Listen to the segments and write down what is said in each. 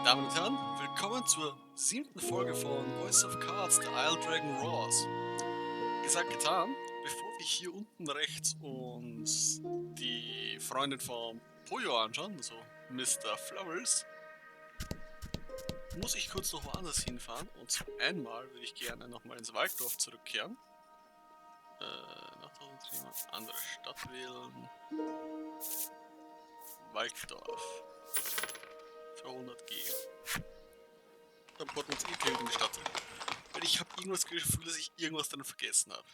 Meine Damen und Herren, willkommen zur 7. Folge von Voice of Cards, The Isle Dragon Roars. Gesagt, getan. Bevor wir hier unten rechts uns die Freundin von Poyo anschauen, also Mr. Flowers, muss ich kurz noch woanders hinfahren. Und zum einmal würde ich gerne nochmal ins Walddorf zurückkehren. Andere Stadt wählen. Walddorf. Für 100G. Dann porten wir uns in die Stadt. Weil ich habe irgendwas Gefühl, dass ich irgendwas dann vergessen habe.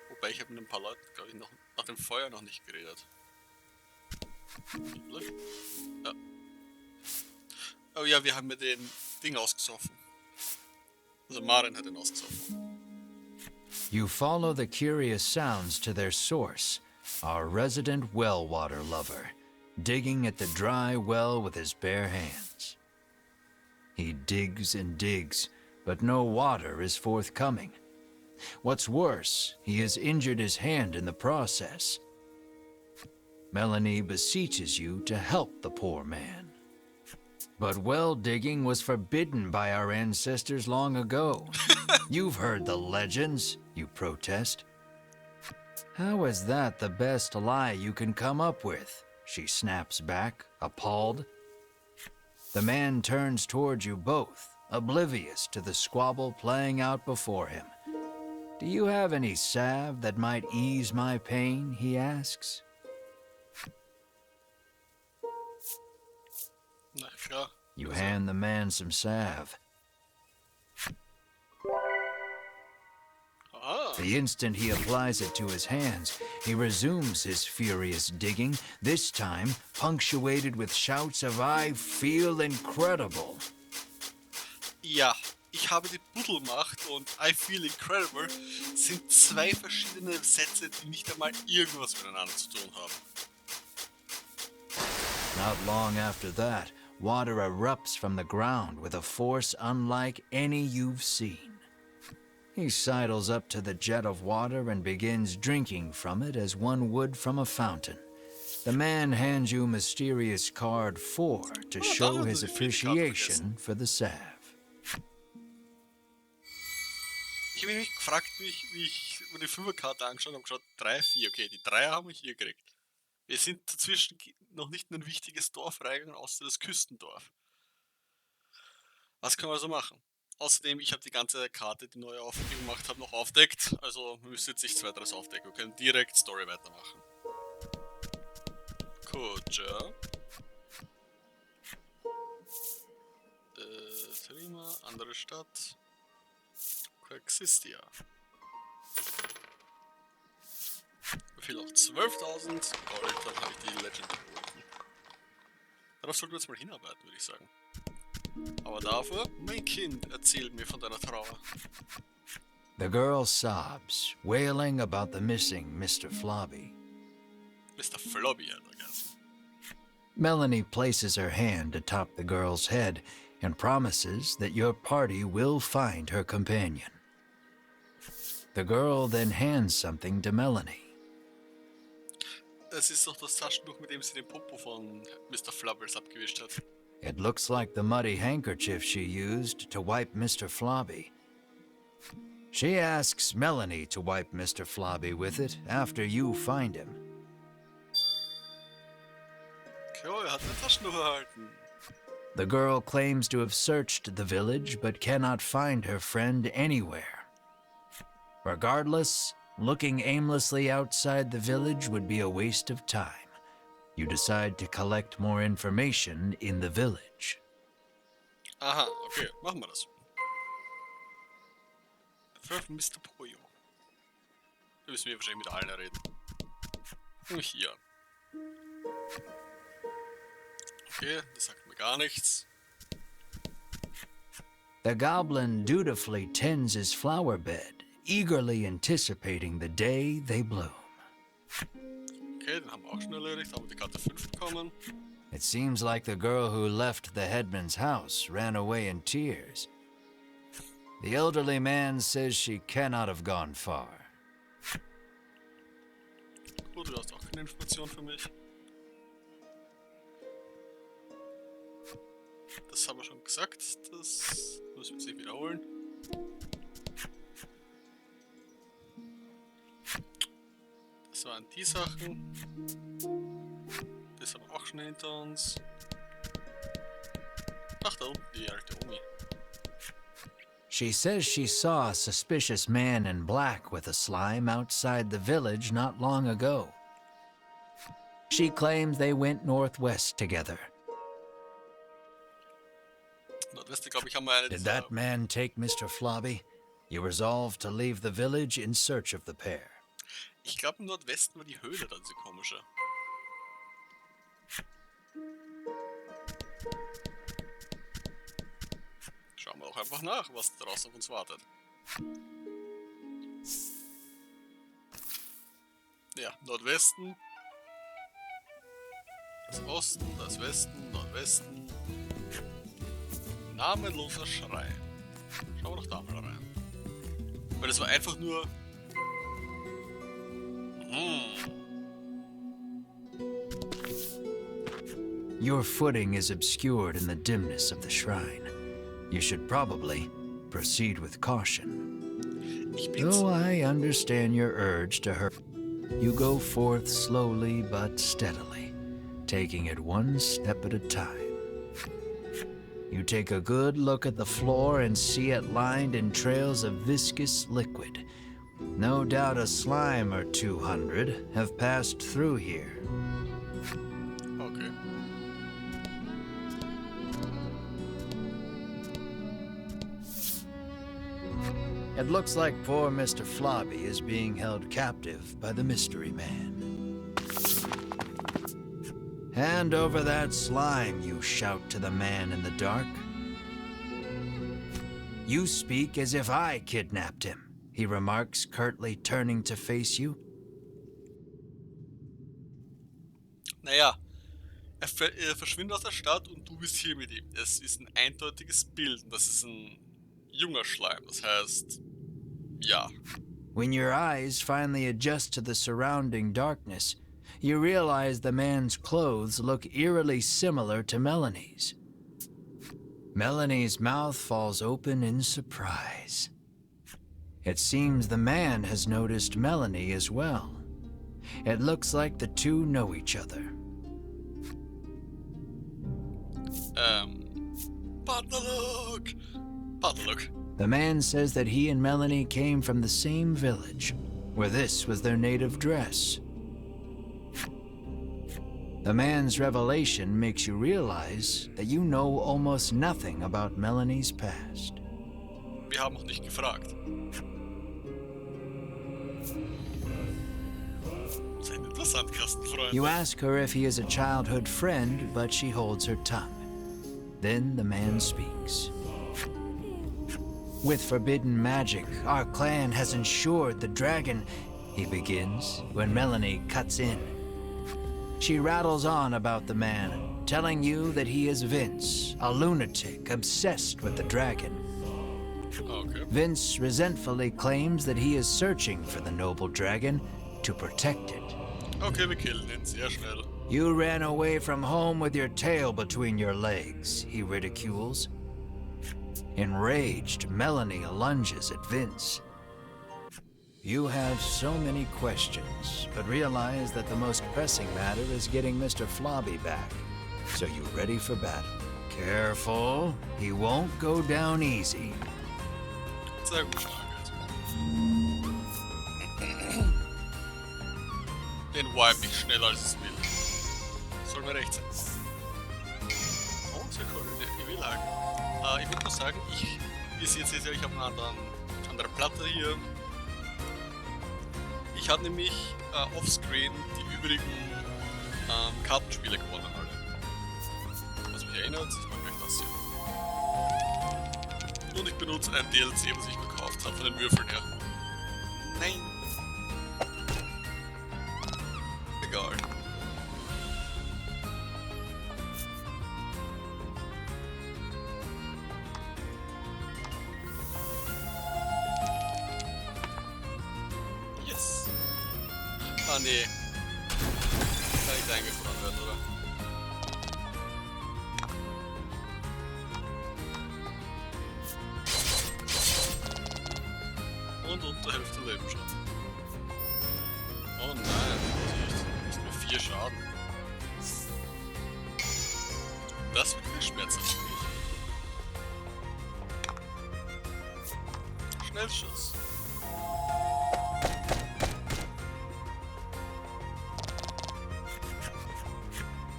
Wobei ich habe mit ein paar Leuten, glaube ich, noch nach dem Feuer noch nicht geredet. Ja. Oh ja, wir haben mit den Ding ausgesoffen. Also Maren hat den ausgesoffen. You follow the curious sounds to their source, our resident well water lover, digging at the dry well with his bare hands. He digs and digs, but no water is forthcoming. What's worse, he has injured his hand in the process. Melanie beseeches you to help the poor man. But well digging was forbidden by our ancestors long ago. You've heard the legends, you protest. How is that the best lie you can come up with? She snaps back, appalled. The man turns towards you both, oblivious to the squabble playing out before him. Do you have any salve that might ease my pain, he asks. Na klar. You hand the man some salve. The instant he applies it to his hands, he resumes his furious digging, this time punctuated with shouts of "I feel incredible." Ja, ich habe die Buddelmacht und I feel incredible sind zwei verschiedene Sätze, die nicht einmal irgendwas miteinander zu tun haben. Not long after that, water erupts from the ground with a force unlike any you've seen. He sidles up to the jet of water and begins drinking from it as one would from a fountain. The man hands you mysterious card 4 to show his appreciation for the salve. Ich habe mich gefragt, wie ich mir die 5er-Karte angeschaut habe, geschaut, 3, 4, okay, die 3er haben wir hier gekriegt. Wir sind dazwischen noch nicht in ein wichtiges Dorf reingegangen, außer das Küstendorf. Was können wir so machen? Außerdem, ich habe die ganze Karte, die neue gemacht habe, noch aufdeckt. Also wir müssen jetzt nicht weiteres aufdecken. Wir können direkt Story weitermachen. Kutscher. Trima, andere Stadt. Koexista. Mir fehlen noch 12.000 Gold, dann habe ich die Legend geholt. Darauf sollten wir jetzt mal hinarbeiten, würde ich sagen. Aber dafür, mein Kind, erzähl mir von deiner Trauer. The girl sobs, wailing about the missing Mr. Flobby. Mr. Flobby hat er vergessen. Melanie places her hand atop the girl's head and promises that your party will find her companion. The girl then hands something to Melanie. Es ist doch das Taschentuch, mit dem sie den Popo von Mr. Flubbles abgewischt hat. It looks like the muddy handkerchief she used to wipe Mr. Flobby. She asks Melanie to wipe Mr. Flobby with it after you find him. Okay, er hat ein Taschentuch erhalten. The girl claims to have searched the village but cannot find her friend anywhere. Regardless, looking aimlessly outside the village would be a waste of time. You decide to collect more information in the village. Aha, okay, machen wir das. Für Mr. Poyo. Da müssen wir wahrscheinlich mit allen reden. Und hier. Okay, das sagt mir gar nichts. The goblin dutifully tends his flower bed, eagerly anticipating the day they bloom. Okay, den haben wir auch schon erledigt, haben wir die Karte 5 bekommen. It seems like the girl who left the headman's house ran away in tears. The elderly man says she cannot have gone far. du hast auch keine Information für mich. Das haben wir schon gesagt, das müssen wir nicht wiederholen. Das waren die Sachen. Das haben wir auch schon hinter uns. Ach, da unten die alte Omi. She says she saw a suspicious man in black with a slime outside the village not long ago. She claims they went northwest together. Nordwest, glaube ich, haben wir eine. Did that man take Mr. Flobby? You resolved to leave the village in search of the pair. Ich glaube, im Nordwesten war die Höhle da, diese komische. Schauen wir auch einfach nach, was draußen auf uns wartet. Ja, Nordwesten. Das Osten, das Westen, Nordwesten. Namenloser Schrei. Schauen wir doch da mal rein. Weil es war einfach nur... Your footing is obscured in the dimness of the shrine. You should probably proceed with caution. Though I understand your urge to hurt, you go forth slowly but steadily, taking it one step at a time. You take a good look at the floor and see it lined in trails of viscous liquid. No doubt a slime or 200 have passed through here. Okay. It looks like poor Mr. Flobby is being held captive by the mystery man. Hand over that slime, you shout to the man in the dark. You speak as if I kidnapped him, he remarks curtly, turning to face you. Naja, er verschwindet aus der Stadt und du bist hier mit ihm. Es ist ein eindeutiges Bild und das ist ein junger Schleim, das heißt, ja. When your eyes finally adjust to the surrounding darkness, you realize the man's clothes look eerily similar to Melanie's. Melanie's mouth falls open in surprise. It seems the man has noticed Melanie as well. It looks like the two know each other. Padlock. The man says that he and Melanie came from the same village, where this was their native dress. The man's revelation makes you realize that you know almost nothing about Melanie's past. Wir haben noch nicht gefragt. Sein Interessantkastenfreund. You ask her if he is a childhood friend, but she holds her tongue. Then the man speaks. With forbidden magic, our clan has ensured the dragon, he begins, when Melanie cuts in. She rattles on about the man, telling you that he is Vince, a lunatic obsessed with the dragon. Okay. Vince resentfully claims that he is searching for the noble dragon to protect it. Okay, wir killen ihn sehr schnell. You ran away from home with your tail between your legs, he ridicules. Enraged, Melanie lunges at Vince. You have so many questions, but realize that the most pressing matter is getting Mr. Flobby back. So you ready for battle? Careful, he won't go down easy. Sehr gut, Target. Den wipe ich schneller als es will. Soll mir recht sein. Oh, sehr cool, ich will sagen. Ich würde nur sagen, wie ihr seht, ich habe eine andere Platte hier. Ich habe nämlich offscreen die übrigen Kartenspiele gewonnen alle. Was mich erinnert, ich mache gleich das hier. Und ich benutze ein DLC, was ich gekauft habe, von den Würfeln her. Nein! Egal. Yes! Ah, nee. Kann nicht eingefroren werden, oder? Und unter Hälfte Lebensschaden. Oh nein, nicht nur 4 Schaden. Das wird nicht schmerzhaft für mich. Schnellschuss.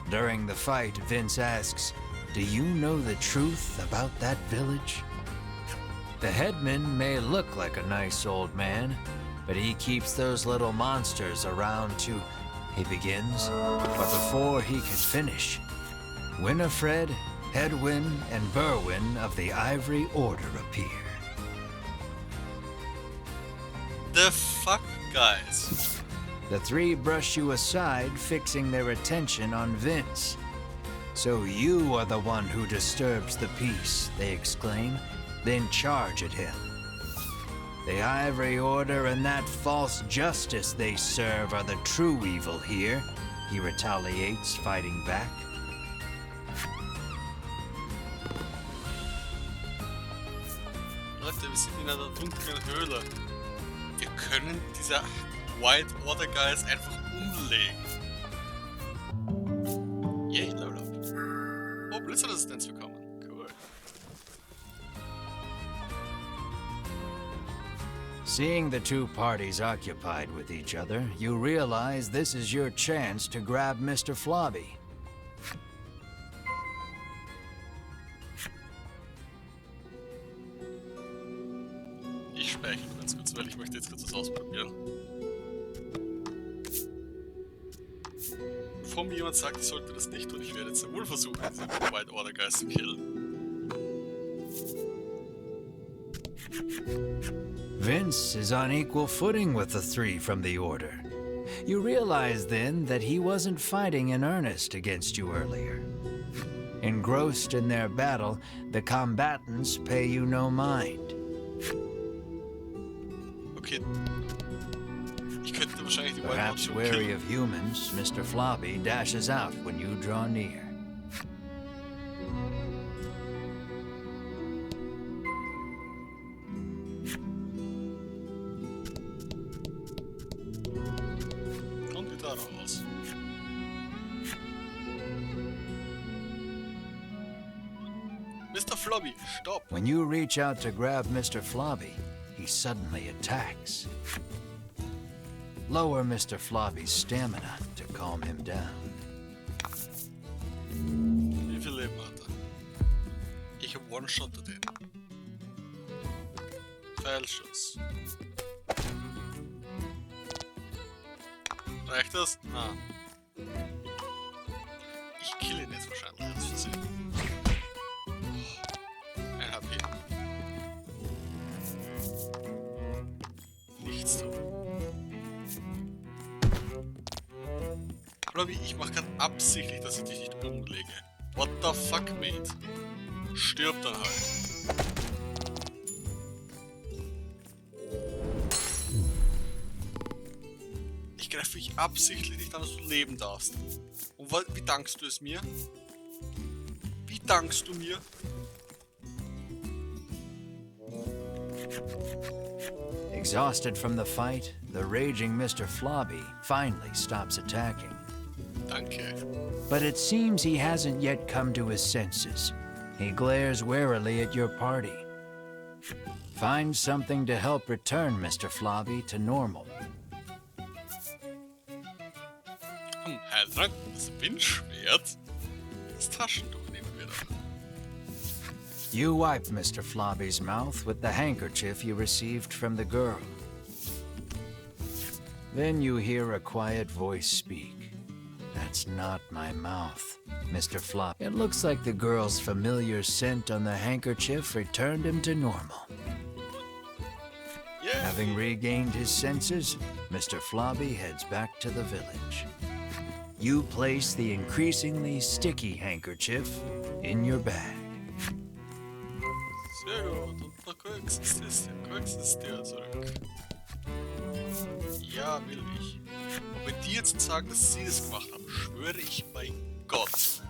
During the fight, Vince asks, "Do you know the truth about that village?" The headman may look like a nice old man, but he keeps those little monsters around to... He begins, but before he can finish, Winifred, Hedwin, and Berwin of the Ivory Order appear. The fuck, guys? The three brush you aside, fixing their attention on Vince. "So you are the one who disturbs the peace," they exclaim, then charge at him. The Ivory Order and that false justice they serve are the true evil here, he retaliates, fighting back. Leute, wir sind in einer dunklen Höhle. Wir können diese White Order Guys einfach umlegen. Yay, Level Up. Oh, Blitzresistenz bekommen. Cool. Seeing the two parties occupied with each other, you realize this is your chance to grab Mr. Flobby. Ich speichere ganz kurz, weil ich möchte jetzt kurz das ausprobieren. Bevor mir jemand sagt, ich sollte das nicht tun, ich werde jetzt wohl versuchen, diese White Order Guys zu killen. Vince is on equal footing with the three from the Order. You realize then that he wasn't fighting in earnest against you earlier. Engrossed in their battle, the combatants pay you no mind. Okay. Ich könnte wahrscheinlich die White Order Perhaps schon wary killen. of humans, Mr. Flobby dashes out when you draw near. Und wieder raus. Mr. Flobby, stop! When you reach out to grab Mr. Flobby, he suddenly attacks. Lower Mr. Flobby's stamina to calm him down. Wie viel Leben hat er? Ich hab One-Shottet den. Pfeilschuss. Reicht das? Ah. Ich kill ihn jetzt wahrscheinlich als Versehen. Ein HP. Nichts tun. Flobby, ich mach grad absichtlich, dass ich dich nicht umlege. What the fuck, mate? Stirb dann halt. Ich greife dich absichtlich nicht an, dass du leben darfst. Und wie dankst du es mir? Wie dankst du mir? Exhausted from the fight, the raging Mr. Flobby finally stops attacking. Danke. But it seems he hasn't yet come to his senses. He glares warily at your party. Find something to help return Mr. Flobby to normal. Heiltrank, das Windschwert. Das Taschentuch nehmen wir doch. You wipe Mr. Flobby's mouth with the handkerchief you received from the girl. Then you hear a quiet voice speak. That's not my mouth, Mr. Flop. It looks like the girl's familiar scent on the handkerchief returned him to normal. Yeah. Having regained his senses, Mr. Flobby heads back to the village. You place the increasingly sticky handkerchief in your bag. Sehr gut. Und der Koexista zurück. Ja, will ich. Aber dir zu sagen, dass sie das gemacht haben, schwöre ich bei Gott.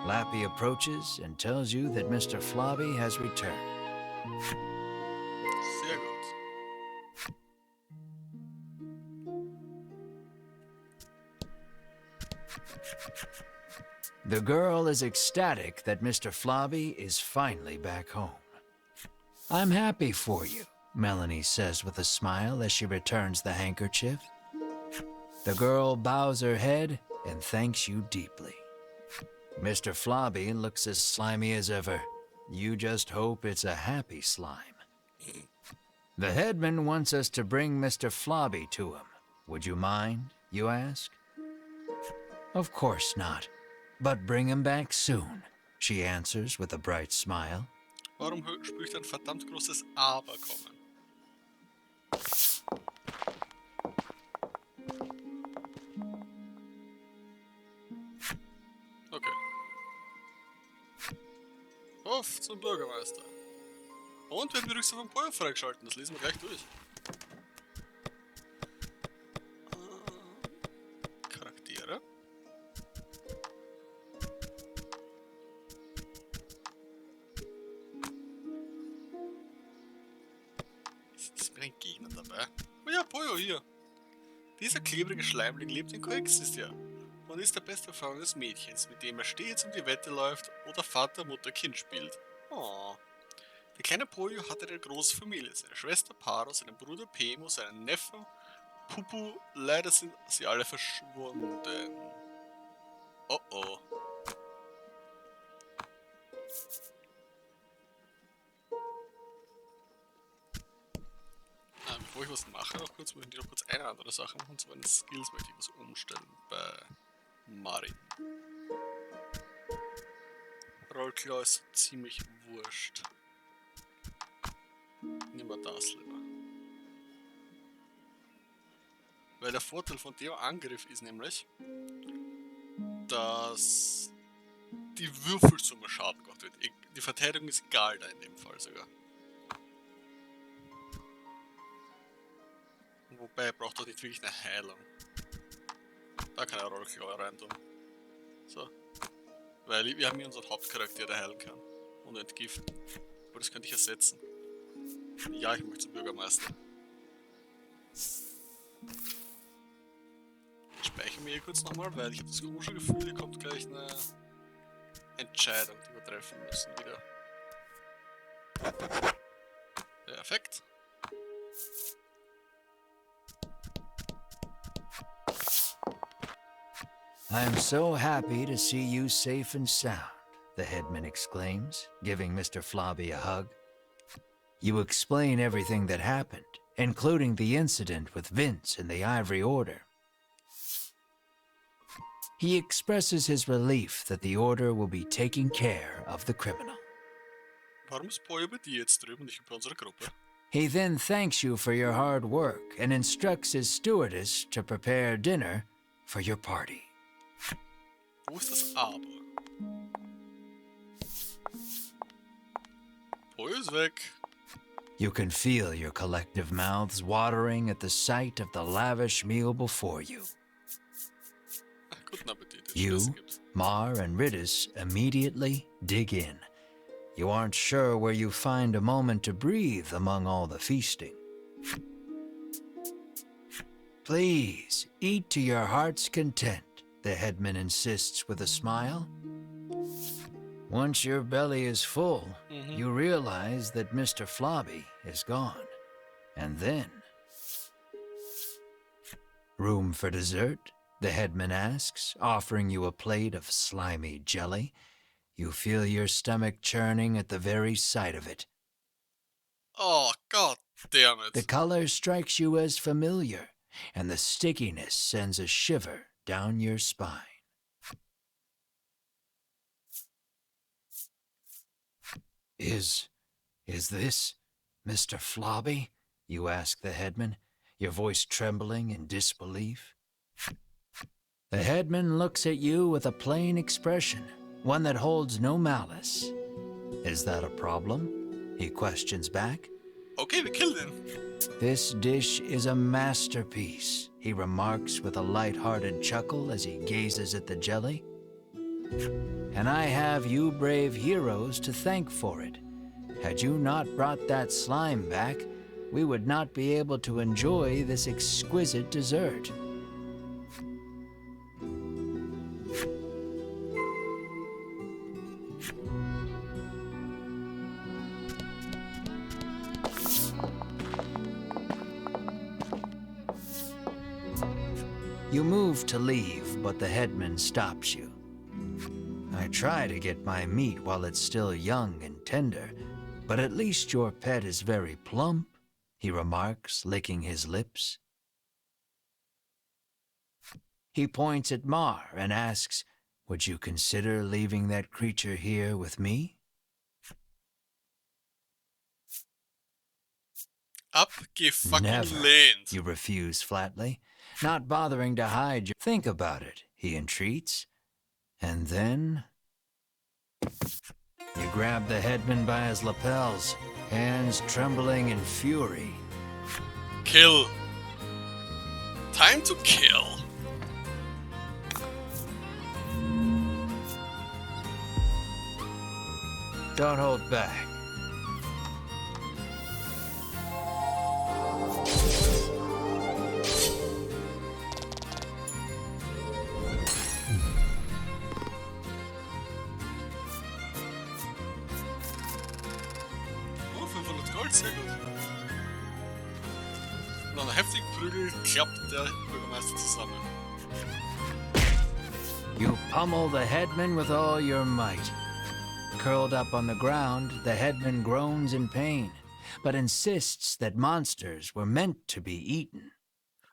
Lappy approaches and tells you that Mr. Flobby has returned. Sehr gut. The girl is ecstatic that Mr. Flobby is finally back home. I'm happy for you, Melanie says with a smile as she returns the handkerchief. The girl bows her head and thanks you deeply. Mr. Flobby looks as slimy as ever. You just hope it's a happy slime. The headman wants us to bring Mr. Flobby to him. Would you mind, you ask? Of course not. But bring him back soon, she answers with a bright smile. Warum spricht ein verdammt großes Aber kommen? Okay. Auf zum Bürgermeister. Und wir haben die Rücksicht vom Feuer freigeschalten, das lesen wir gleich durch. Charaktere. Ist mir ein Gegner dabei? Oh ja, Pollo hier. Dieser klebrige Schleimling lebt in Koexista und ist der beste Freund des Mädchens, mit dem er stets um die Wette läuft oder Vater, Mutter, Kind spielt. Oh. Der kleine Pollo hatte eine große Familie, seine Schwester Paro, seinen Bruder Pemo, seinen Neffen Pupu. Leider sind sie alle verschwunden. Oh oh. Bevor ich was mache, noch kurz, möchte ich noch kurz eine andere Sache machen, und zwar in den Skills möchte ich was umstellen bei Marin. Rollklaw ist ziemlich wurscht. Nehmen wir das lieber. Weil der Vorteil von dem Angriff ist nämlich, dass die Würfelsumme Schaden gemacht wird. Die Verteidigung ist egal da in dem Fall sogar. Wobei, er braucht doch nicht wirklich eine Heilung. Da kann er Rollklaw reintun. So. Weil wir haben hier unseren Hauptcharakter, der heilen kann. Und entgiften. Aber das könnte ich ersetzen. Ja, ich möchte zum Bürgermeister. Ich speichere mir hier kurz nochmal, weil ich habe das komische Gefühl, hier kommt gleich eine Entscheidung, die wir treffen müssen wieder. Perfekt. I am so happy to see you safe and sound, the headman exclaims, giving Mr. Flobby a hug. You explain everything that happened, including the incident with Vince and the Ivory Order. He expresses his relief that the Order will be taking care of the criminal. Warum ist Pollo bei dir jetzt drüben und nicht bei unserer Gruppe? He then thanks you for your hard work and instructs his stewardess to prepare dinner for your party. Wo ist das Aber? Pollo ist weg. You can feel your collective mouths watering at the sight of the lavish meal before you. Guten Appetit. You, Mar, and Ridis immediately dig in. You aren't sure where you find a moment to breathe among all the feasting. Please, eat to your heart's content, the headman insists with a smile. Once your belly is full, you realize that Mr. Flobby is gone. And then... Room for dessert? The headman asks, offering you a plate of slimy jelly. You feel your stomach churning at the very sight of it. Oh, god damn it. The color strikes you as familiar, and the stickiness sends a shiver down your spine. Is this Mr. Flobby? You ask the headman, your voice trembling in disbelief. The headman looks at you with a plain expression, one that holds no malice. Is that a problem? He questions back. Okay, we killed him. This dish is a masterpiece, he remarks with a light-hearted chuckle as he gazes at the jelly. And I have you brave heroes to thank for it. Had you not brought that slime back, we would not be able to enjoy this exquisite dessert. You move to leave, but the headman stops you. I try to get my meat while it's still young and tender, but at least your pet is very plump, he remarks, licking his lips. He points at Mar and asks, would you consider leaving that creature here with me? Abgefucking Never, lehnt. you refuse flatly, not bothering to hide your... Think about it, he entreats. And then... you grab the headman by his lapels, hands trembling in fury. Kill. Time to kill. Don't hold back. Oh, 500 Gold, sehr gut. Nach einer heftigen Prügel klappt der Bürgermeister zusammen. You pummel the headman with all your might. Curled up on the ground, the headman groans in pain, but insists that monsters were meant to be eaten.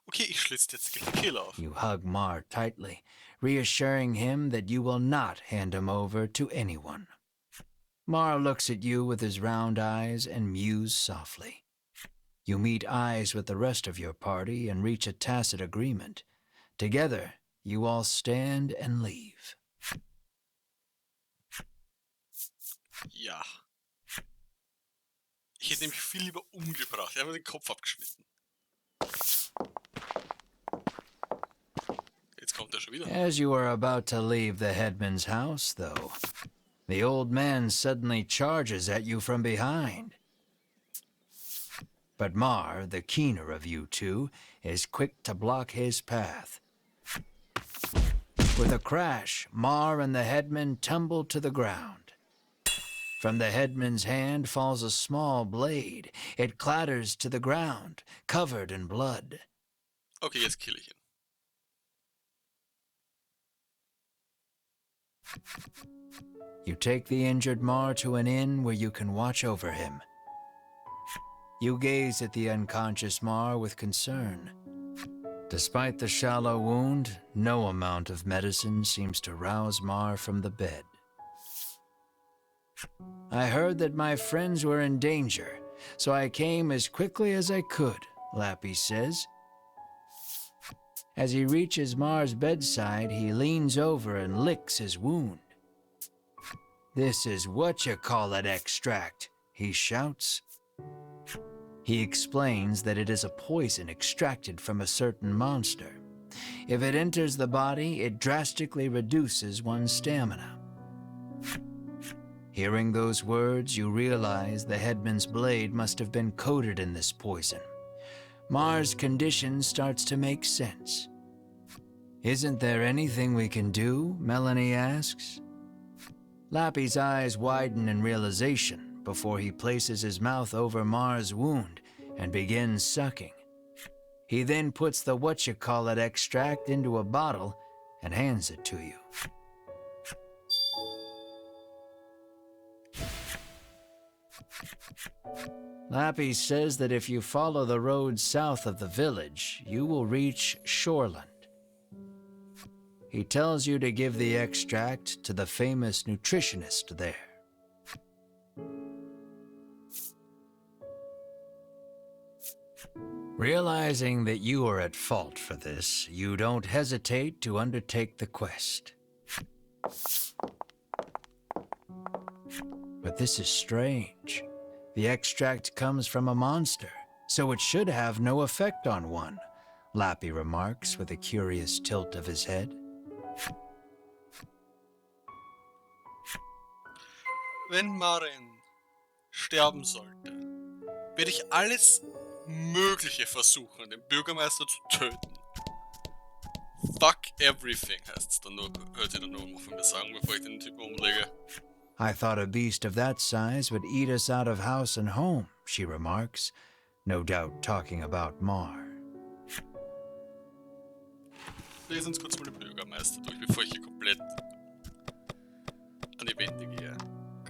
Okay, ich schlitze jetzt gleich den Kill auf. You hug Mar tightly, reassuring him that you will not hand him over to anyone. Mar looks at you with his round eyes and mews softly. You meet eyes with the rest of your party and reach a tacit agreement. Together, you all stand and leave. Ja. Ich hätte nämlich viel lieber umgebracht. Ich habe mir den Kopf abgeschnitten. Jetzt kommt er schon wieder. As you are about to leave the headman's house, though, the old man suddenly charges at you from behind. But Mar, the keener of you two, is quick to block his path. With a crash, Mar and the headman tumble to the ground. From the headman's hand falls a small blade. It clatters to the ground, covered in blood. Okay, jetzt kill ich ihn. You take the injured Mar to an inn where you can watch over him. You gaze at the unconscious Mar with concern. Despite the shallow wound, no amount of medicine seems to rouse Mar from the bed. I heard that my friends were in danger, so I came as quickly as I could, Lappy says. As he reaches Mar's bedside, he leans over and licks his wound. This is what-you-call-it extract, he shouts. He explains that it is a poison extracted from a certain monster. If it enters the body, it drastically reduces one's stamina. Hearing those words, you realize the headman's blade must have been coated in this poison. Mar's condition starts to make sense. Isn't there anything we can do? Melanie asks. Lappy's eyes widen in realization before he places his mouth over Mar's wound and begins sucking. He then puts the what-you-call-it extract into a bottle and hands it to you. Lappy says that if you follow the road south of the village, you will reach Shoreland. He tells you to give the extract to the famous nutritionist there. Realizing that you are at fault for this, you don't hesitate to undertake the quest. But this is strange. The extract comes from a monster, so it should have no effect on one, Lappy remarks with a curious tilt of his head. Wenn Marin sterben sollte, werde ich alles Mögliche versuchen, den Bürgermeister zu töten. Fuck everything heißt's dann nur, hört ihr dann nur von mir sagen, bevor ich den Typen umlege. I thought a beast of that size would eat us out of house and home, she remarks, no doubt talking about Mar. Lesen uns kurz mal den Bürgermeister durch, bevor ich hier komplett an die Wände gehe.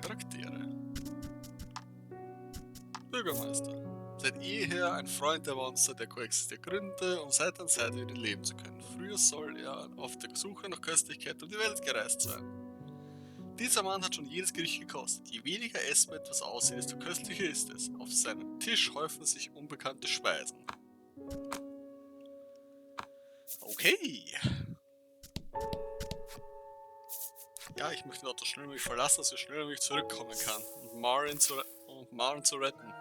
Charaktere. Bürgermeister. Seit jeher ein Freund der Monster, der Koexista gründete, um Seite an Seite mit ihnen leben zu können. Früher soll er auf der Suche nach Köstlichkeit um die Welt gereist sein. Dieser Mann hat schon jedes Gericht gekostet. Je weniger Essen etwas aussieht, desto köstlicher ist es. Auf seinem Tisch häufen sich unbekannte Speisen. Okay. Ja, ich möchte den Ort so schnell wie möglich verlassen, dass er schnell wie möglich zurückkommen kann und Maren zu retten.